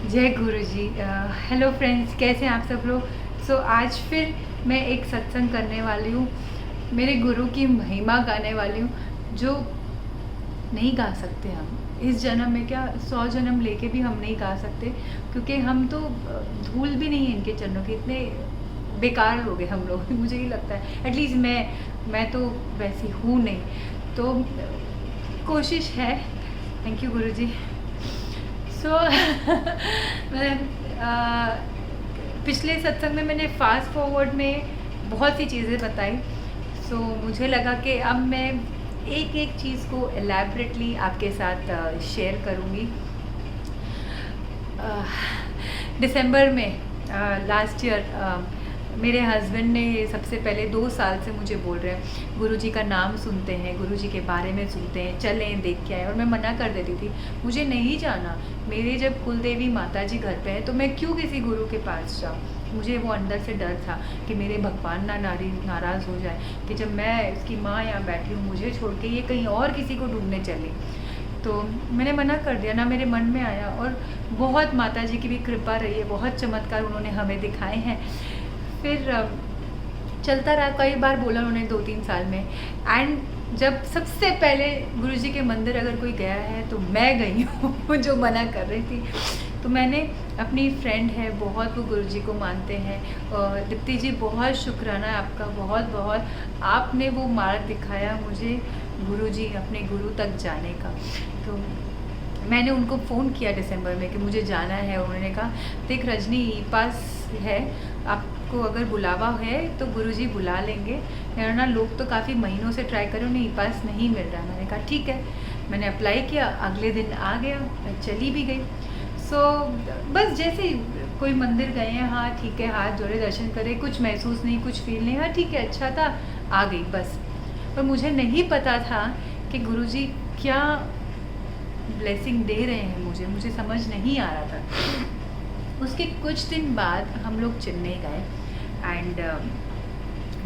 जय गुरु जी। Hello friends, कैसे हैं आप सब लोग। आज फिर मैं एक सत्संग करने वाली हूँ, मेरे गुरु की महिमा गाने वाली हूँ, जो नहीं गा सकते हम इस जन्म में, क्या 100 जन्म लेके भी हम नहीं गा सकते, क्योंकि हम तो धूल भी नहीं है इनके चरणों की, इतने बेकार हो गए हम लोग। मुझे ही लगता है, एटलीस्ट मैं तो वैसी हूँ नहीं, तो कोशिश है। थैंक यू गुरु जी। मैं पिछले सत्संग में मैंने फास्ट फॉरवर्ड में बहुत सी चीज़ें बताई। मुझे लगा कि अब मैं एक एक चीज़ को एलैबरेटली आपके साथ शेयर करूँगी। दिसंबर में लास्ट ईयर मेरे हस्बैंड ने सबसे पहले 2 साल से मुझे बोल रहे हैं, गुरुजी का नाम सुनते हैं, गुरुजी के बारे में सुनते हैं, चलें देख के आए। और मैं मना कर देती थी, मुझे नहीं जाना। मेरे जब कुलदेवी माता जी घर पे है तो मैं क्यों किसी गुरु के पास जाऊँ। मुझे वो अंदर से डर था कि मेरे भगवान नाराज़ हो जाए कि जब मैं इसकी माँ यहाँ बैठी हूँ, मुझे छोड़ के ये कहीं और किसी को ढूंढने चली। तो मैंने मना कर दिया, ना मेरे मन में आया। और बहुत माता जी की भी कृपा रही है, बहुत चमत्कार उन्होंने हमें दिखाए हैं। फिर चलता रहा, कई बार बोला उन्होंने 2-3 साल में। एंड जब सबसे पहले गुरुजी के मंदिर अगर कोई गया है तो मैं गई हूँ जो मना कर रही थी। तो मैंने अपनी फ्रेंड है, बहुत वो गुरुजी को मानते हैं, और दीप्ति जी बहुत शुक्राना है आपका, बहुत बहुत। आपने वो मार्ग दिखाया मुझे गुरुजी अपने गुरु तक जाने का। तो मैंने उनको फ़ोन किया दिसंबर में कि मुझे जाना है। उन्होंने कहा, देख रजनी, ई पास है, आपको अगर बुलावा है तो गुरुजी बुला लेंगे, वरना लोग तो काफ़ी महीनों से ट्राई करें, उन्हें ई पास नहीं मिल रहा। मैंने कहा ठीक है। मैंने अप्लाई किया, अगले दिन आ गया, मैं चली भी गई। बस जैसे कोई मंदिर गए हैं, हाँ ठीक है, हाथ जोड़े दर्शन करे, कुछ महसूस नहीं, कुछ फील नहीं, हाँ ठीक है, अच्छा था, आ गई बस। पर मुझे नहीं पता था कि गुरुजी क्या ब्लेसिंग दे रहे हैं मुझे समझ नहीं आ रहा था। उसके कुछ दिन बाद हम लोग चेन्नई गए। एंड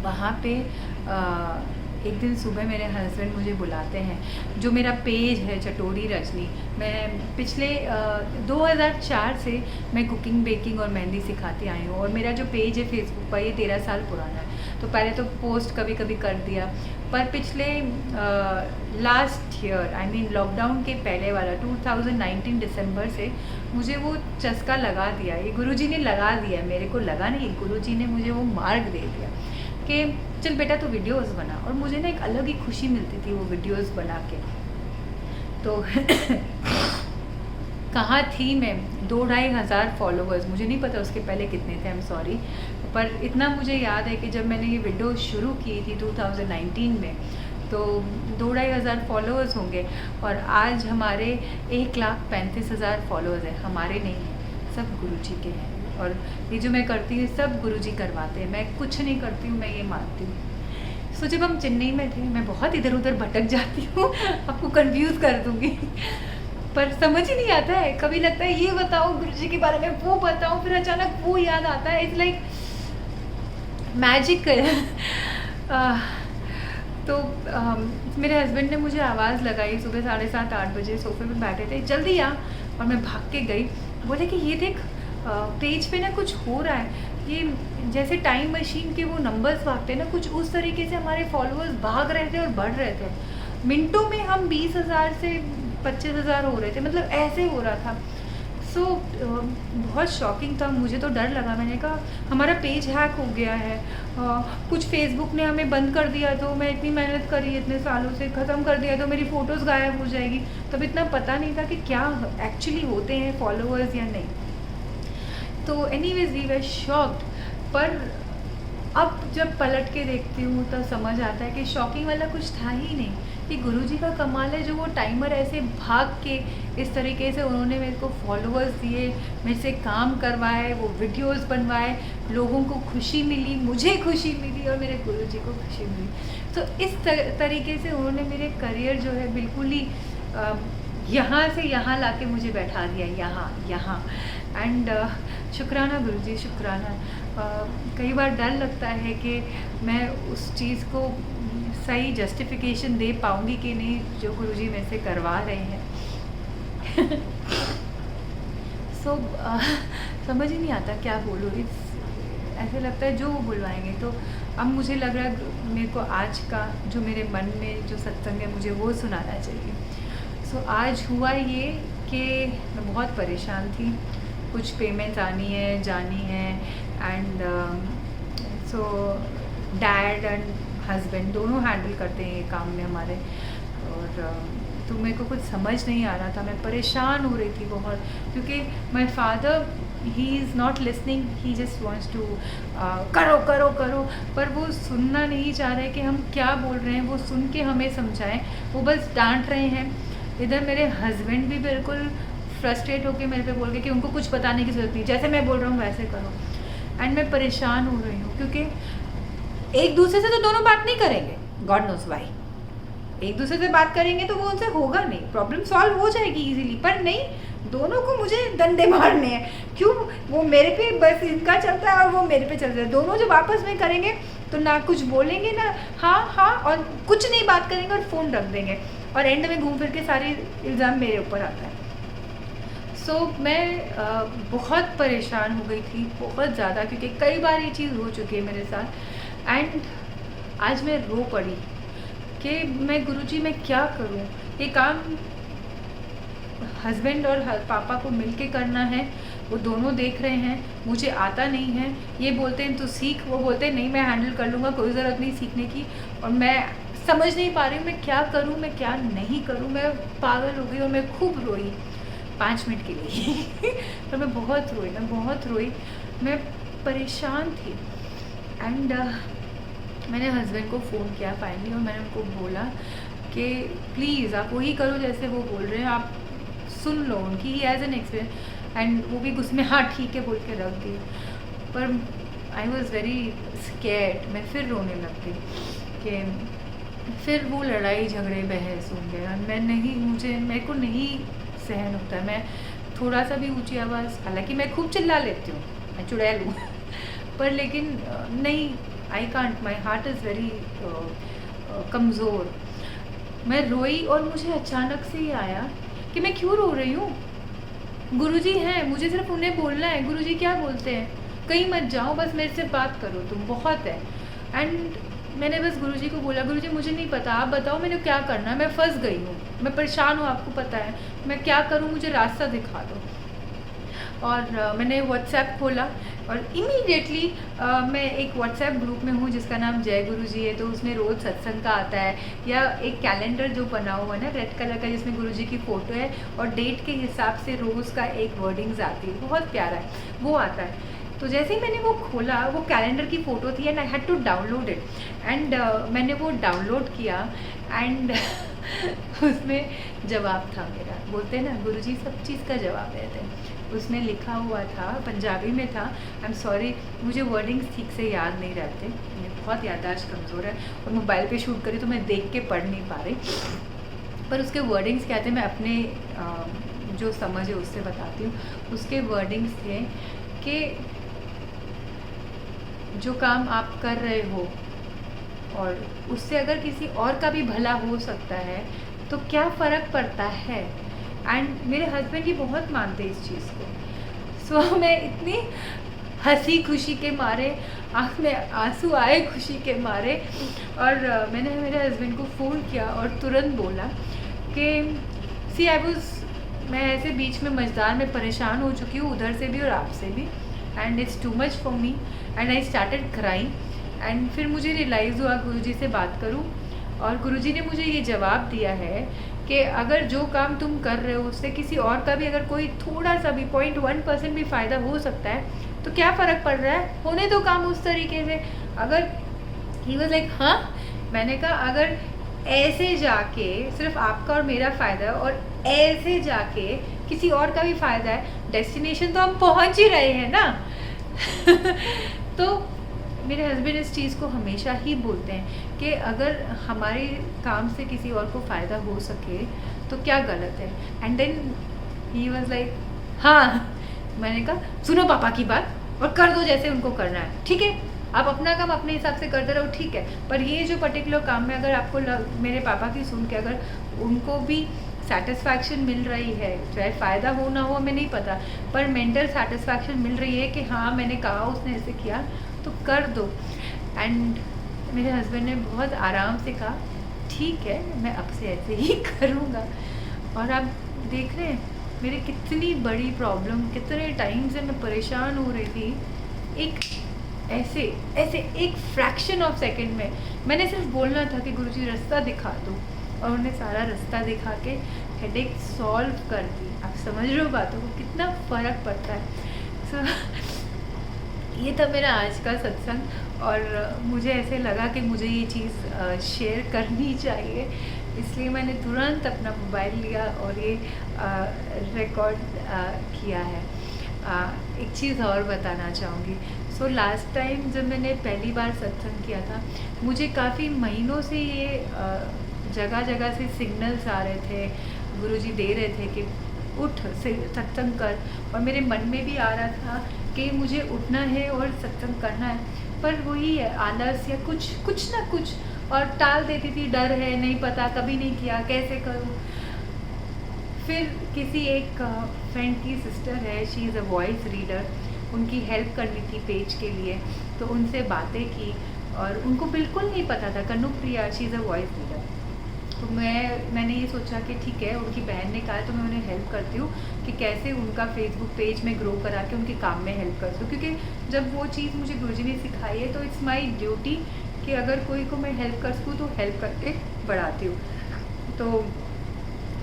वहाँ पे एक दिन सुबह मेरे हस्बैंड मुझे बुलाते हैं। जो मेरा पेज है चटोरी रजनी, मैं पिछले 2004 से मैं कुकिंग, बेकिंग और मेहंदी सिखाती आई हूँ। और मेरा जो पेज है फेसबुक पर, ये 13 साल पुराना है। तो पहले तो पोस्ट कभी कभी कर दिया, पर पिछले last year, I mean lockdown के पहले वाला 2019 दिसंबर से मुझे वो चस्का लगा दिया। ये गुरुजी ने लगा दिया, मेरे को लगा नहीं, गुरुजी ने मुझे वो मार्ग दे दिया कि चल बेटा तू वीडियोस बना। और मुझे ना एक अलग ही खुशी मिलती थी वो वीडियोस बना के। तो कहाँ थी मैं, 2-2.5 हज़ार फॉलोअर्स, मुझे नहीं पता उसके पहले कितने थे, आई एम सॉरी, पर इतना मुझे याद है कि जब मैंने ये वीडियो शुरू की थी 2019 में, तो 2-2.5 हज़ार फॉलोअर्स होंगे। और आज हमारे 1,35,000 फॉलोअर्स हैं। हमारे नहीं हैं, सब गुरुजी के हैं। और ये जो मैं करती हूँ सब गुरुजी करवाते हैं, मैं कुछ नहीं करती हूँ, मैं ये मानती हूँ। जब हम चेन्नई में थे, मैं बहुत इधर उधर भटक जाती हूँ आपको कंफ्यूज कर दूँगी, पर समझ ही नहीं आता है। कभी लगता है ये बताओ गुरुजी के बारे में, वो बताओ, फिर अचानक वो याद आता है। It's like magic. तो मेरे हस्बैंड ने मुझे आवाज़ लगाई सुबह 7:30-8 बजे, सोफे पे बैठे थे, जल्दी आ। और मैं भाग के गई, बोले कि ये देख पेज पे ना कुछ हो रहा है। ये जैसे टाइम मशीन के वो नंबर्स भागते हैं ना, कुछ उस तरीके से हमारे फॉलोअर्स भाग रहे थे और बढ़ रहे थे। मिनटों में हम 20,000 से 25,000 हो रहे थे, मतलब ऐसे हो रहा था। बहुत शॉकिंग था, मुझे तो डर लगा। मैंने कहा हमारा पेज हैक हो गया है, कुछ फेसबुक ने हमें बंद कर दिया, तो मैं इतनी मेहनत करी इतने सालों से, ख़त्म कर दिया तो मेरी फ़ोटोज़ गायब हो जाएगी। तब इतना पता नहीं था कि क्या एक्चुअली होते हैं फॉलोअर्स या नहीं। तो एनीवेज वी वर शॉक्ड। पर अब जब पलट के देखती हूँ तब समझ आता है कि शॉकिंग वाला कुछ था ही नहीं। कि गुरुजी का कमाल है, जो वो टाइमर ऐसे भाग के इस तरीके से उन्होंने मेरे को फॉलोअर्स दिए, मेरे से काम करवाए, वो वीडियोस बनवाए, लोगों को खुशी मिली, मुझे खुशी मिली और मेरे गुरुजी को खुशी मिली। तो इस तरीके से उन्होंने मेरे करियर जो है बिल्कुल ही यहाँ से यहाँ लाके मुझे बैठा दिया, यहाँ। एंड शुक्राना गुरुजी, शुक्राना। कई बार डर लगता है कि मैं उस चीज़ को सही जस्टिफिकेशन दे पाऊँगी कि नहीं, जो गुरुजी मेरे से करवा रहे हैं। सो समझ ही नहीं आता क्या बोलूँ। ऐसे लगता है जो वो बुलवाएंगे। तो अब मुझे लग रहा है मेरे को आज का जो मेरे मन में जो सत्संग है मुझे वो सुनाना चाहिए। सो आज हुआ ये कि मैं बहुत परेशान थी, कुछ पेमेंट्स आनी है जानी है, and so dad and husband दोनों हैंडल करते हैं ये काम में हमारे। और तो मेरे को कुछ समझ नहीं आ रहा था, मैं परेशान हो रही थी बहुत, क्योंकि my father he is not listening, he just wants to करो करो करो, पर वो सुनना नहीं चाह रहे कि हम क्या बोल रहे हैं, वो सुन के हमें समझाएं, वो बस डांट रहे हैं। इधर मेरे हस्बैंड भी बिल्कुल फ्रस्ट्रेट होके मेरे पे बोल के कि उनको कुछ बताने की ज़रूरत नहीं, जैसे मैं बोल रहा हूँ वैसे करो। एंड मैं परेशान हो रही हूँ क्योंकि एक दूसरे से तो दोनों बात नहीं करेंगे, गॉड नोस वाई। एक दूसरे से बात करेंगे तो वो उनसे होगा नहीं, प्रॉब्लम सॉल्व हो जाएगी इजीली, पर नहीं, दोनों को मुझे डंडे मारने हैं। क्यों? वो मेरे पे बस इनका चलता है और वो मेरे पे चलता है। दोनों जब आपस में करेंगे तो ना कुछ बोलेंगे ना हाँ हाँ, और कुछ नहीं बात करेंगे और फ़ोन रख देंगे, और एंड में घूम फिर के सारे इल्ज़ाम मेरे ऊपर आता है। सो मैं बहुत परेशान हो गई थी, बहुत ज़्यादा, क्योंकि कई बार ये चीज़ हो चुकी है मेरे साथ। एंड आज मैं रो पड़ी कि मैं गुरुजी मैं क्या करूं, ये काम हस्बैंड और पापा को मिलके करना है, वो दोनों देख रहे हैं, मुझे आता नहीं है। ये बोलते हैं तू सीख, वो बोलते हैं नहीं मैं हैंडल कर लूँगा, कोई ज़रूरत नहीं सीखने की। और मैं समझ नहीं पा रही हूँ मैं क्या करूँ, मैं क्या नहीं करूँ। मैं पागल हो गई और मैं खूब रोई 5 मिनट के लिए पर मैं बहुत रोई, मैं परेशान थी। एंड मैंने हस्बैंड को फ़ोन किया फाइनली, और मैंने उनको बोला कि प्लीज़ आप वही करो जैसे वो बोल रहे हैं, आप सुन लो उनकी, ही एज एन एक्सपीरियंस। एंड वो भी उसमें हाँ ठीक है बोल के रख दी। पर आई वॉज़ वेरी स्कैर्ड, मैं फिर रोने लग गई कि फिर वो लड़ाई झगड़े बहस हो गए। मैं नहीं, मेरे को नहीं सहन होता। मैं थोड़ा सा भी ऊंची आवाज़, हालांकि मैं खूब चिल्ला लेती हूँ, मैं चुड़ैल हूँ पर लेकिन नहीं, I can't, my heart is very कमज़ोर। मैं रोई और मुझे अचानक से ही आया कि मैं क्यों रो रही हूँ। गुरुजी हैं, मुझे सिर्फ उन्हें बोलना है। गुरुजी क्या बोलते हैं, कहीं मत जाओ, बस मेरे से बात करो, तुम बहुत है। एंड मैंने बस गुरुजी को बोला गुरुजी मुझे नहीं पता, आप बताओ मैंने क्या करना है, मैं फंस गई हूँ, मैं परेशान हूँ, आपको पता है, मैं क्या करूँ, मुझे रास्ता दिखा दो। और मैंने व्हाट्सएप खोला और इमीडिएटली मैं एक व्हाट्सएप ग्रुप में हूँ जिसका नाम जय गुरुजी है, तो उसमें रोज़ सत्संग का आता है, या एक कैलेंडर जो बना हुआ है ना रेड कलर का, जिसमें गुरुजी की फ़ोटो है और डेट के हिसाब से रोज़ का एक वर्डिंग्स आती है, बहुत प्यारा है, वो आता है। तो जैसे ही मैंने वो खोला, वो कैलेंडर की फ़ोटो थी and I had to download it. And मैंने वो डाउनलोड किया एंड उसमें जवाब था मेरा, बोलते हैं ना गुरुजी सब चीज़ का जवाब देते हैं। उसमें लिखा हुआ था, पंजाबी में था, आई एम सॉरी मुझे वर्डिंग्स ठीक से याद नहीं रहते, मेरी बहुत याददाश्त कमज़ोर है, और मोबाइल पे शूट करी तो मैं देख के पढ़ नहीं पा रही, पर उसके वर्डिंग्स क्या थे मैं अपने जो समझ है उससे बताती हूँ। उसके वर्डिंग्स थे कि जो काम आप कर रहे हो और उससे अगर किसी और का भी भला हो सकता है तो क्या फ़र्क पड़ता है। एंड मेरे हस्बैंड ही बहुत मानते इस चीज़ को। सो मैं इतनी हंसी खुशी के मारे, आँख में आंसू आए खुशी के मारे, और मैंने मेरे हस्बैंड को फ़ोन किया और तुरंत बोला कि सी आई वाज, मैं ऐसे बीच में मझदार में परेशान हो चुकी हूँ, उधर से भी और आपसे भी, and it's too much for me. And I started crying. And फिर मुझे रियलाइज़ हुआ गुरुजी से बात करूं, और गुरुजी ने मुझे ये जवाब दिया है कि अगर जो काम तुम कर रहे हो उससे किसी और का भी अगर कोई थोड़ा सा भी 0.1% भी फ़ायदा हो सकता है तो क्या फ़र्क पड़ रहा है, होने दो काम उस तरीके से। अगर ही वाज लाइक हाँ, मैंने कहा अगर ऐसे जाके सिर्फ आपका और मेरा फ़ायदा है और ऐसे जाके किसी और का भी फ़ायदा है, डेस्टिनेशन तो हम पहुंच ही रहे हैं ना तो मेरे हस्बैंड इस चीज़ को हमेशा ही बोलते हैं कि अगर हमारे काम से किसी और को फ़ायदा हो सके तो क्या गलत है। And then he was like हाँ, मैंने कहा सुनो पापा की बात और कर दो जैसे उनको करना है, ठीक है, आप अपना काम अपने हिसाब से करते रहो, ठीक है, पर ये जो पर्टिकुलर काम में अगर आपको मेरे पापा की सुन के अगर उनको भी सेटिस्फैक्शन मिल रही है, चाहे फ़ायदा हो ना हो हमें नहीं पता, पर मेंटल सेटिस्फैक्शन मिल रही है कि हाँ मैंने कहा, उसने ऐसे किया तो कर दो। एंड मेरे हस्बैंड ने बहुत आराम से कहा ठीक है, मैं अब से ऐसे ही करूँगा। और आप देख रहे हैं मेरी कितनी बड़ी प्रॉब्लम, कितने टाइम से मैं परेशान हो रही थी, एक ऐसे ऐसे एक फ्रैक्शन ऑफ सेकंड में मैंने सिर्फ बोलना था कि गुरुजी रास्ता दिखा दो, और उन्होंने सारा रास्ता दिखा के हेडेक सॉल्व कर दी। आप समझ रहे हो बातों को, कितना फ़र्क पड़ता है। सो ये था मेरा आज का सत्संग, और मुझे ऐसे लगा कि मुझे ये चीज़ शेयर करनी चाहिए, इसलिए मैंने तुरंत अपना मोबाइल लिया और ये रिकॉर्ड किया है। एक चीज़ और बताना चाहूँगी। सो लास्ट टाइम जब मैंने पहली बार सत्संग किया था, मुझे काफ़ी महीनों से ये जगह जगह से सिग्नल्स आ रहे थे, गुरुजी दे रहे थे कि उठ सत्संग कर, और मेरे मन में भी आ रहा था कि मुझे उठना है और सत्संग करना है, पर वही है आलस या कुछ ना कुछ, और टाल देती थी, डर है, नहीं पता, कभी नहीं किया, कैसे करूँ। फिर किसी एक फ्रेंड की सिस्टर है, she is a voice reader, उनकी हेल्प करनी थी पेज के लिए, तो उनसे बातें की, और उनको बिल्कुल नहीं पता था, Kanupriya she is a voice reader. तो मैंने ये सोचा कि ठीक है, उनकी बहन ने कहा तो मैं उन्हें हेल्प करती हूँ कि कैसे उनका फेसबुक पेज में ग्रो करा के उनके काम में हेल्प कर दूँ, क्योंकि जब वो चीज़ मुझे गुरुजी ने सिखाई है तो इट्स माई ड्यूटी कि अगर कोई को मैं हेल्प कर सकूँ तो हेल्प करके बढ़ाती हूँ। तो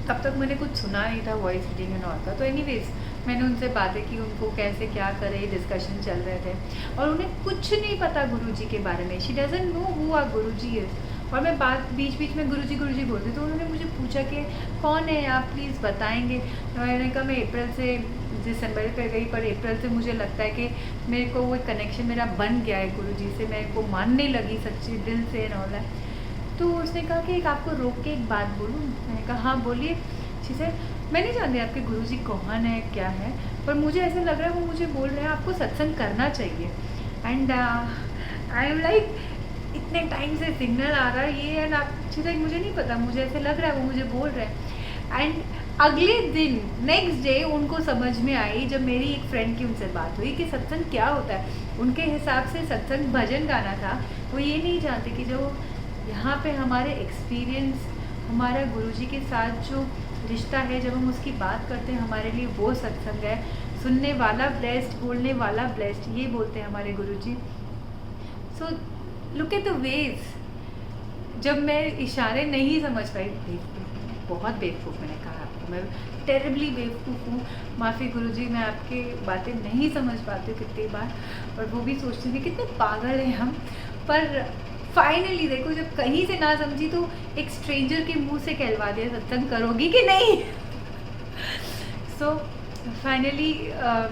तब तक मैंने कुछ सुना नहीं था वॉइस रीडिंग एंड ऑल का। तो एनीवेज मैंने उनसे बातें की, उनको कैसे क्या करे, डिस्कशन चल रहे थे, और उन्हें कुछ नहीं पता गुरुजी के बारे में। She doesn't know who are Guruji is. और मैं बात बीच बीच में गुरुजी गुरुजी बोलती, तो उन्होंने मुझे पूछा कि कौन है आप, प्लीज़ बताएंगे। मैंने कहा मैं अप्रैल से दिसंबर पे गई, पर अप्रैल से मुझे लगता है कि मेरे को वो कनेक्शन मेरा बन गया है गुरुजी से, मेरे को मानने लगी सच्ची दिल से एंड ऑल दैट। तो उसने कहा कि एक आपको रोक के एक बात बोलूँ। मैंने कहा हाँ बोलिए। अच्छी से मैं नहीं जानती आपके गुरुजी कौन है क्या है, पर मुझे ऐसा लग रहा है वो मुझे बोल रहे हैं आपको सत्संग करना चाहिए। एंड आई एम लाइक इतने टाइम से सिग्नल आ रहा है ये, एंड आप अच्छी से मुझे नहीं पता, मुझे ऐसे लग रहा है वो मुझे बोल रहे हैं। एंड अगले दिन नेक्स्ट डे उनको समझ में आई, जब मेरी एक फ्रेंड की उनसे बात हुई कि सत्संग क्या होता है। उनके हिसाब से सत्संग भजन गाना था। वो ये नहीं जानते कि जो यहाँ पे हमारे एक्सपीरियंस, हमारा गुरुजी के साथ जो रिश्ता है, जब हम उसकी बात करते हैं हमारे लिए वो सत्संग है। सुनने वाला ब्लेस्ड, बोलने वाला ब्लेस्ड, ये बोलते हैं हमारे गुरुजी। So look at the ways. जब मैं इशारे नहीं समझ पाई, बहुत बेवकूफ़ मैंने कहा आपको, मैं टेरिबली बेवकूफ़ हूँ, माफ़ी गुरुजी, मैं आपकी बातें नहीं समझ पाती हूँ कितनी बार, और वो भी सोचती हूँ कि कितने पागल हैं हम। पर फाइनली देखो, जब कहीं से ना समझी तो एक स्ट्रेंजर के मुंह से कहलवा दिया सत्संग करोगी कि नहीं। सो फाइनली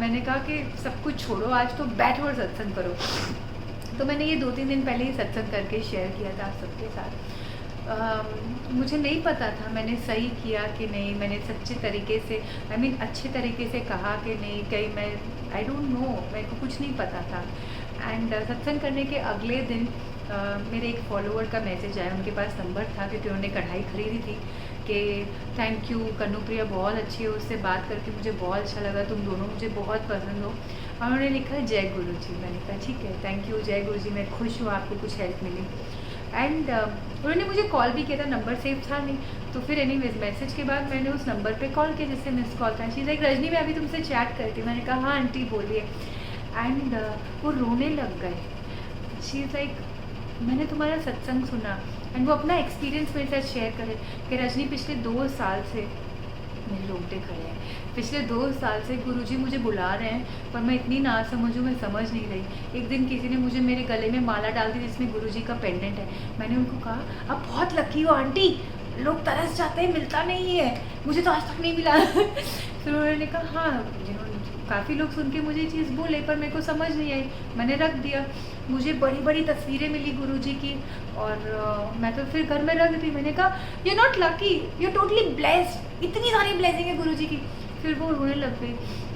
मैंने कहा कि सब कुछ छोड़ो, आज तो बैठो और सत्संग करो। तो मैंने ये 2-3 दिन पहले ही सत्संग करके शेयर किया था आप सबके साथ। मुझे नहीं पता था मैंने सही किया कि नहीं, मैंने सच्चे तरीके से अच्छे तरीके से कहा कि नहीं, कहीं मैं आई डोंट नो, मेरे को कुछ नहीं पता था। एंड सत्संग करने के अगले दिन मेरे एक फॉलोअर का मैसेज आया, उनके पास नंबर था क्योंकि उन्होंने कढ़ाई खरीदी थी, कि थैंक यू कनुप्रिया, बहुत अच्छी है, उससे बात करके मुझे बहुत अच्छा लगा, तुम दोनों मुझे बहुत पसंद हो। और उन्होंने लिखा जय गुरु जी। मैंने कहा ठीक है, थैंक यू जय गुरु जी, मैं खुश हूँ आपको कुछ हेल्प मिली। एंड उन्होंने मुझे कॉल भी किया था, नंबर सेव था नहीं। तो फिर एनीवेज मैसेज के बाद मैंने उस नंबर पे कॉल किया जिससे मिस कॉल था। शी लाइक रजनी, मैं अभी तुमसे चैट करती। मैंने कहा हाँ आंटी बोलिए। एंड वो रोने लग गए। शी इज़ लाइक मैंने तुम्हारा सत्संग सुना, एंड वो अपना एक्सपीरियंस मेरे साथ शेयर करे कि रजनी पिछले 2 साल से मेरे रोंगटे खड़े हैं, पिछले 2 साल से गुरुजी मुझे बुला रहे हैं, पर मैं इतनी ना समझूँ, मैं समझ नहीं रही। एक दिन किसी ने मुझे मेरे गले में माला डाल दी जिसमें गुरुजी का पेंडेंट है। मैंने उनको कहा आप बहुत लकी हो आंटी, लोग तरस जाते हैं, मिलता नहीं है, मुझे तो आज तक नहीं मिला। फिर उन्होंने कहा हाँ, जिन्होंने काफ़ी लोग सुन के मुझे ये चीज़ बोले, पर मेरे को समझ नहीं आई, मैंने रख दिया। मुझे बड़ी बड़ी तस्वीरें मिली गुरुजी की, और मैं तो फिर घर में रख दी। मैंने कहा you not lucky, you totally blessed, इतनी सारी ब्लेसिंग है गुरुजी की। फिर वो रोने लग गई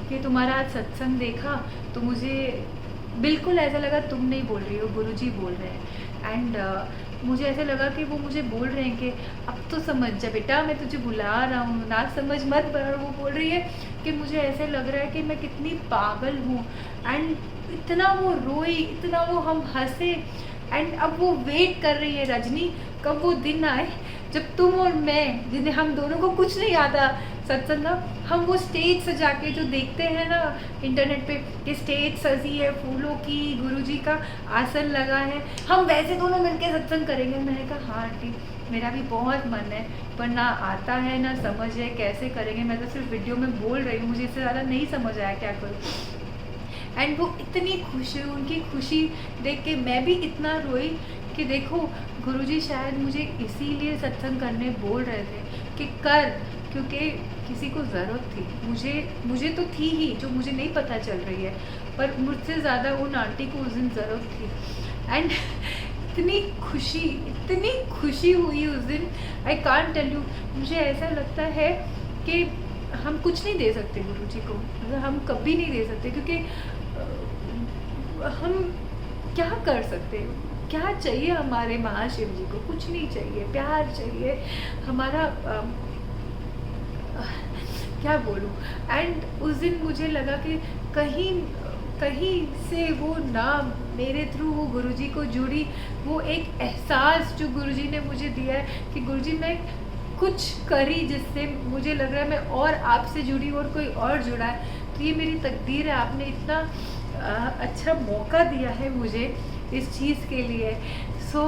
कि तुम्हारा आज सत्संग देखा तो मुझे बिल्कुल ऐसा लगा तुम नहीं बोल रही हो, गुरुजी बोल रहे हैं। एंड मुझे ऐसे लगा कि वो मुझे बोल रहे हैं कि अब तो समझ जा बेटा, मैं तुझे बुला रहा हूँ, ना समझ मत बढ़। वो बोल रही है कि मुझे ऐसे लग रहा है कि मैं कितनी पागल हूँ। एंड इतना वो रोई, इतना वो हम हंसे। एंड अब वो वेट कर रही है रजनी, कब वो दिन आए जब तुम और मैं, जिन्हें हम दोनों को कुछ नहीं आता सत्संग का, हम वो स्टेज सजा के जो देखते हैं ना इंटरनेट पे कि स्टेज सजी है फूलों की, गुरुजी का आसन लगा है, हम वैसे दोनों मिलके सत्संग करेंगे। मैंने कहा हाँ आंटी, मेरा भी बहुत मन है, पर ना आता है ना समझ है कैसे करेंगे। मैं तो सिर्फ वीडियो में बोल रही हूँ, मुझे इससे ज़्यादा नहीं समझ आया क्या करूँ। एंड वो इतनी खुश हुई, उनकी खुशी देख के मैं भी इतना रोई कि देखो गुरुजी शायद मुझे इसीलिए सत्संग करने बोल रहे थे कि कर, क्योंकि किसी को ज़रूरत थी। मुझे तो थी ही, जो मुझे नहीं पता चल रही है, पर मुझसे ज़्यादा उन आंटी को उस दिन ज़रूरत थी। एंड इतनी खुशी हुई उस दिन, आई कांट टेल यू। मुझे ऐसा लगता है कि हम कुछ नहीं दे सकते गुरुजी को, मतलब हम कभी नहीं दे सकते, क्योंकि हम क्या कर सकते हैं। क्या चाहिए हमारे महाशिव जी को? कुछ नहीं चाहिए, प्यार चाहिए हमारा। क्या बोलूँ। एंड उस दिन मुझे लगा कि कहीं से वो नाम मेरे थ्रू वो गुरुजी को जुड़ी, वो एक एहसास जो गुरुजी ने मुझे दिया है कि गुरुजी मैं कुछ करी जिससे मुझे लग रहा है मैं और आपसे जुड़ी और कोई और जुड़ा है, तो ये मेरी तकदीर है। आपने इतना अच्छा मौका दिया है मुझे इस चीज़ के लिए। सो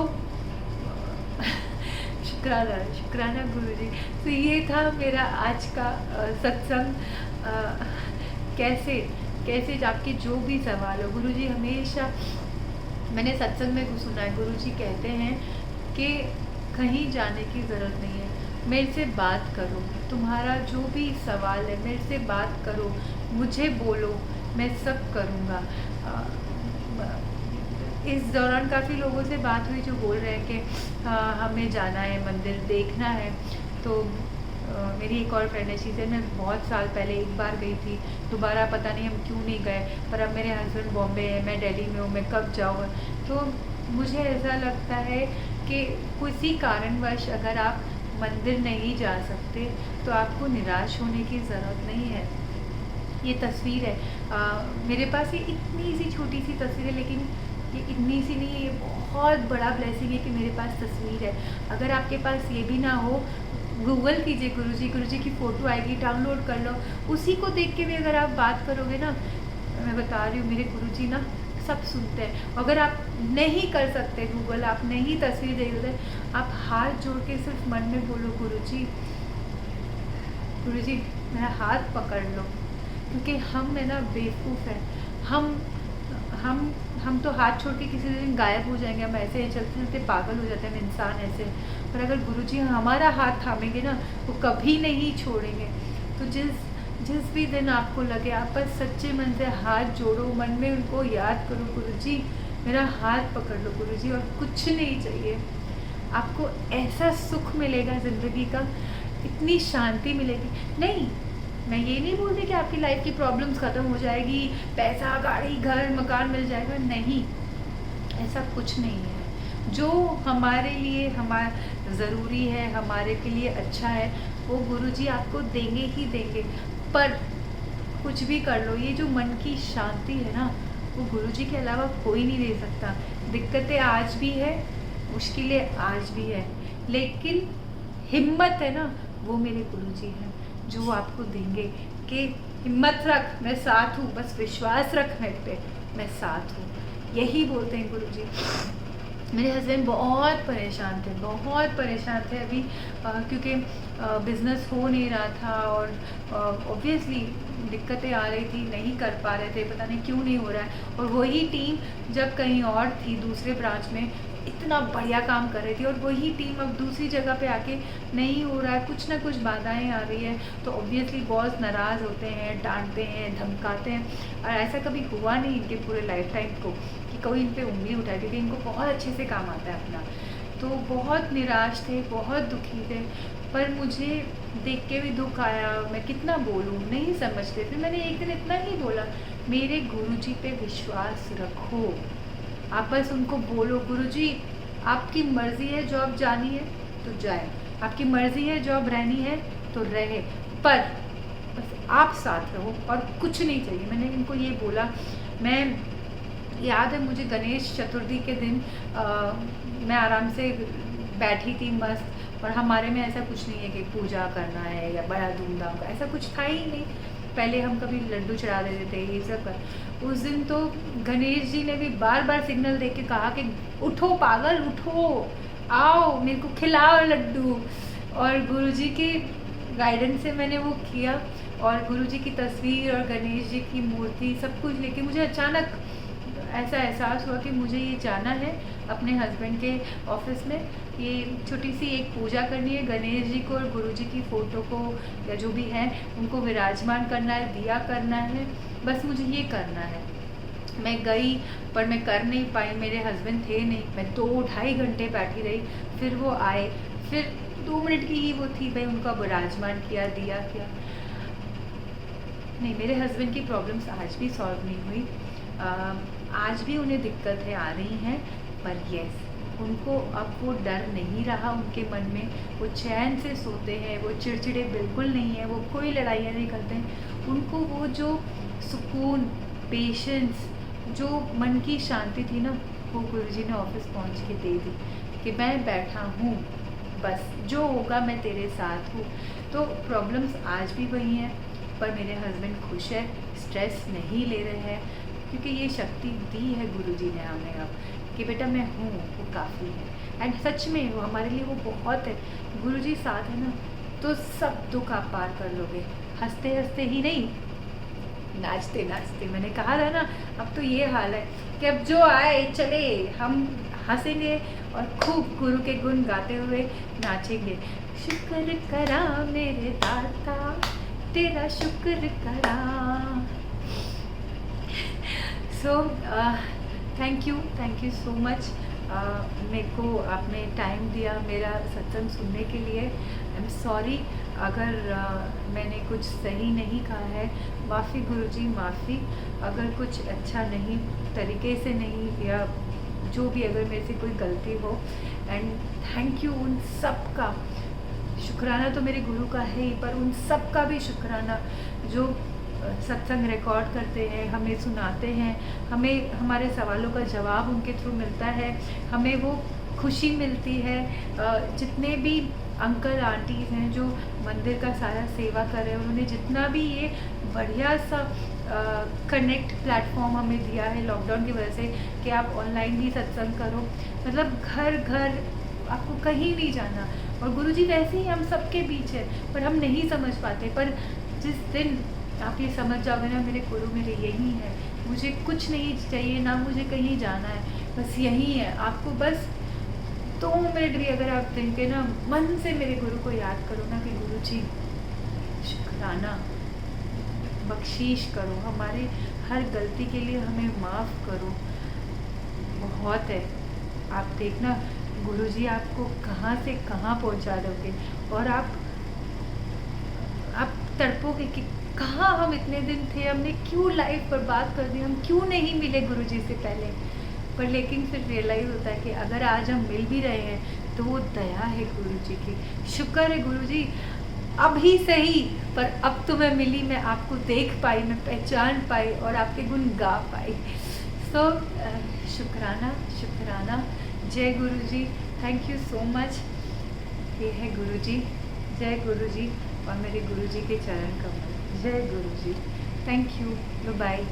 शुक्राना गुरुजी। तो ये था मेरा आज का सत्संग। कैसे आपके जो भी सवाल हो, गुरुजी हमेशा, मैंने सत्संग में सुना है गुरुजी कहते हैं कि कहीं जाने की ज़रूरत नहीं है, मेरे से बात करो, तुम्हारा जो भी सवाल है मेरे से बात करो, मुझे बोलो, मैं सब करूँगा। इस दौरान काफ़ी लोगों से बात हुई जो बोल रहे हैं कि हमें जाना है, मंदिर देखना है। तो मेरी एक और फ्रेंड है, शीशे में बहुत साल पहले एक बार गई थी, दोबारा पता नहीं हम क्यों नहीं गए, पर अब मेरे हस्बैंड बॉम्बे है, मैं दिल्ली में हूँ, मैं कब जाऊँ। तो मुझे ऐसा लगता है कि किसी कारणवश अगर आप मंदिर नहीं जा सकते तो आपको निराश होने की ज़रूरत नहीं है। ये तस्वीर है, मेरे पास ये इतनी सी छोटी सी तस्वीर है, लेकिन ये इतनी सी नहीं है, ये बहुत बड़ा ब्लेसिंग है कि मेरे पास तस्वीर है। अगर आपके पास ये भी ना हो, गूगल कीजिए गुरुजी की फ़ोटो आएगी, डाउनलोड कर लो, उसी को देख के भी अगर आप बात करोगे ना, मैं बता रही हूँ मेरे गुरुजी ना सब सुनते हैं। अगर आप नहीं कर सकते गूगल, आप नहीं तस्वीर देख सकते, आप हाथ जोड़ के सिर्फ मन में बोलो गुरुजी मेरा हाथ पकड़ लो, क्योंकि हम है ना बेवकूफ़ है। हम तो हाथ छोड़ के किसी दिन गायब हो जाएंगे, हम ऐसे चलते चलते पागल हो जाते हैं, हम इंसान ऐसे। पर अगर गुरुजी हमारा हाथ थामेंगे ना, वो कभी नहीं छोड़ेंगे। तो जिस भी दिन आपको लगे, आप बस सच्चे मन से हाथ जोड़ो, मन में उनको याद करो, गुरुजी मेरा हाथ पकड़ लो गुरुजी, और कुछ नहीं चाहिए। आपको ऐसा सुख मिलेगा ज़िंदगी का, इतनी शांति मिलेगी। नहीं, मैं ये नहीं बोलती कि आपकी लाइफ की प्रॉब्लम्स ख़त्म हो जाएगी, पैसा, गाड़ी, घर, मकान मिल जाएगा, नहीं, ऐसा कुछ नहीं है। जो हमारे लिए ज़रूरी है, हमारे के लिए अच्छा है, वो गुरुजी आपको देंगे ही देंगे। पर कुछ भी कर लो, ये जो मन की शांति है ना, वो गुरुजी के अलावा कोई नहीं दे सकता। दिक्कतें आज भी है, मुश्किलें आज भी है, लेकिन हिम्मत है ना, वो मेरे गुरुजी हैं जो वो आपको देंगे कि हिम्मत रख, मैं साथ हूँ, बस विश्वास रख मेरे पे, मैं साथ हूँ। यही बोलते हैं गुरुजी। मेरे हस्बैंड बहुत परेशान थे अभी, क्योंकि बिज़नेस हो नहीं रहा था, और ऑब्वियसली दिक्कतें आ रही थी, नहीं कर पा रहे थे, पता नहीं क्यों नहीं हो रहा है। और वही टीम जब कहीं और थी, दूसरे ब्रांच में इतना बढ़िया काम कर रही थी, और वही टीम अब दूसरी जगह पे आके नहीं हो रहा है, कुछ ना कुछ बाधाएं आ रही है, तो ऑब्वियसली बॉस नाराज़ होते हैं, डांटते हैं, धमकाते हैं। और ऐसा कभी हुआ नहीं इनके पूरे लाइफ टाइम को कि कोई इन पे उंगली उठाए, क्योंकि इनको बहुत अच्छे से काम आता है अपना। तो बहुत निराश थे, बहुत दुखी थे, पर मुझे देख के भी दुख आया। मैं कितना बोलूँ, नहीं समझते। फिर मैंने एक दिन इतना ही बोला, मेरे गुरुजी पे विश्वास रखो, आप बस उनको बोलो, गुरुजी आपकी मर्जी है जॉब जानी है तो जाए, आपकी मर्जी है जॉब रहनी है तो रहे, पर बस आप साथ रहो और कुछ नहीं चाहिए। मैंने इनको ये बोला। मैं याद है मुझे गणेश चतुर्थी के दिन मैं आराम से बैठी थी मस्त, और हमारे में ऐसा कुछ नहीं है कि पूजा करना है या बड़ा धूमधाम का, ऐसा कुछ था ही नहीं। पहले हम कभी लड्डू चढ़ा देते थे ये सब कर। उस दिन तो गणेश जी ने भी बार बार सिग्नल दे के कहा कि उठो पागल उठो, आओ मेरे को खिलाओ लड्डू। और गुरुजी के गाइडेंस से मैंने वो किया, और गुरुजी की तस्वीर और गणेश जी की मूर्ति सब कुछ लेके मुझे अचानक ऐसा एहसास हुआ कि मुझे ये जाना है अपने हस्बैंड के ऑफिस में, ये छोटी सी एक पूजा करनी है, गणेश जी को और गुरुजी की फ़ोटो को या जो भी है उनको विराजमान करना है, दिया करना है, बस मुझे ये करना है। मैं गई पर मैं कर नहीं पाई, मेरे हस्बैंड थे नहीं, मैं 2-2.5 घंटे बैठी रही, फिर वो आए, फिर 2 मिनट की ही वो थी, भाई उनका विराजमान किया, दिया किया। नहीं, मेरे हस्बैंड की प्रॉब्लम्स आज भी सॉल्व नहीं हुई, आज भी उन्हें दिक्कतें आ रही हैं, पर यस उनको अब वो डर नहीं रहा उनके मन में, वो चैन से सोते हैं, वो चिड़चिड़े बिल्कुल नहीं है, वो कोई लड़ाइयाँ नहीं करते हैं। उनको वो जो सुकून, पेशेंस, जो मन की शांति थी ना, वो गुरुजी ने ऑफिस पहुंच के दे दी कि मैं बैठा हूँ, बस जो होगा मैं तेरे साथ हूँ। तो प्रॉब्लम्स आज भी वही हैं, पर मेरे हस्बैंड खुश है, स्ट्रेस नहीं ले रहे हैं, क्योंकि ये शक्ति दी है गुरुजी ने हमें अब कि बेटा मैं हूँ, वो काफ़ी है। एंड सच में वो हमारे लिए वो बहुत है। गुरुजी साथ है ना तो सब दुख आप पार कर लोगे, हंसते हंसते ही नहीं, नाचते नाचते। मैंने कहा था ना, अब तो ये हाल है कि अब जो आए चले, हम हंसेंगे और खूब गुरु के गुण गाते हुए नाचेंगे। शुक्र करा मेरे दाता, तेरा शुक्र करा। So thank you so much. मेरे को आपने टाइम दिया मेरा सत्संग सुनने के लिए। आई एम सॉरी अगर मैंने कुछ सही नहीं कहा है, माफ़ी गुरुजी, माफ़ी अगर कुछ अच्छा नहीं तरीके से नहीं, या जो भी अगर मेरे से कोई गलती हो। एंड थैंक यू उन सब का, शुक्राना तो मेरे गुरु का है ही, पर उन सब का भी शुक्राना जो सत्संग रिकॉर्ड करते हैं, हमें सुनाते हैं, हमें हमारे सवालों का जवाब उनके थ्रू मिलता है, हमें वो खुशी मिलती है। जितने भी अंकल आंटीज़ हैं जो मंदिर का सारा सेवा कर रहे हैं, उन्होंने जितना भी ये बढ़िया सा कनेक्ट प्लेटफॉर्म हमें दिया है लॉकडाउन की वजह से, कि आप ऑनलाइन भी सत्संग करो, मतलब घर घर आपको कहीं नहीं जाना। और गुरुजी वैसे ही हम सबके बीच है, पर हम नहीं समझ पाते। पर जिस दिन आप ये समझ जाओगे ना, मेरे गुरु मेरे यही है, मुझे कुछ नहीं चाहिए, ना मुझे कहीं जाना है, बस यही है। आपको बस 2 मिनट भी अगर आप दिन के ना मन से मेरे गुरु को याद करो ना कि गुरु जी शुक्राना, बख्शीश करो, हमारे हर गलती के लिए हमें माफ़ करो, बहुत है। आप देखना गुरुजी आपको कहाँ से कहाँ पहुँचा दोगे, और आप तड़पोगे कि कहाँ हम इतने दिन थे, हमने क्यों लाइफ बर्बाद कर दी, हम क्यों नहीं मिले गुरुजी से पहले। पर लेकिन फिर रियलाइज़ होता है कि अगर आज हम मिल भी रहे हैं तो वो दया है गुरुजी की, शुक्र है गुरुजी, अब ही सही पर अब तो मैं मिली, मैं आपको देख पाई, मैं पहचान पाई और आपके गुण गा पाई। सो शुक्राना शुक्राना। जय गुरुजी, थैंक यू सो मच। ये है गुरुजी, जय गुरुजी, और मेरे गुरुजी के चरण कमल। जय गुरुजी, थैंक यू, बाय।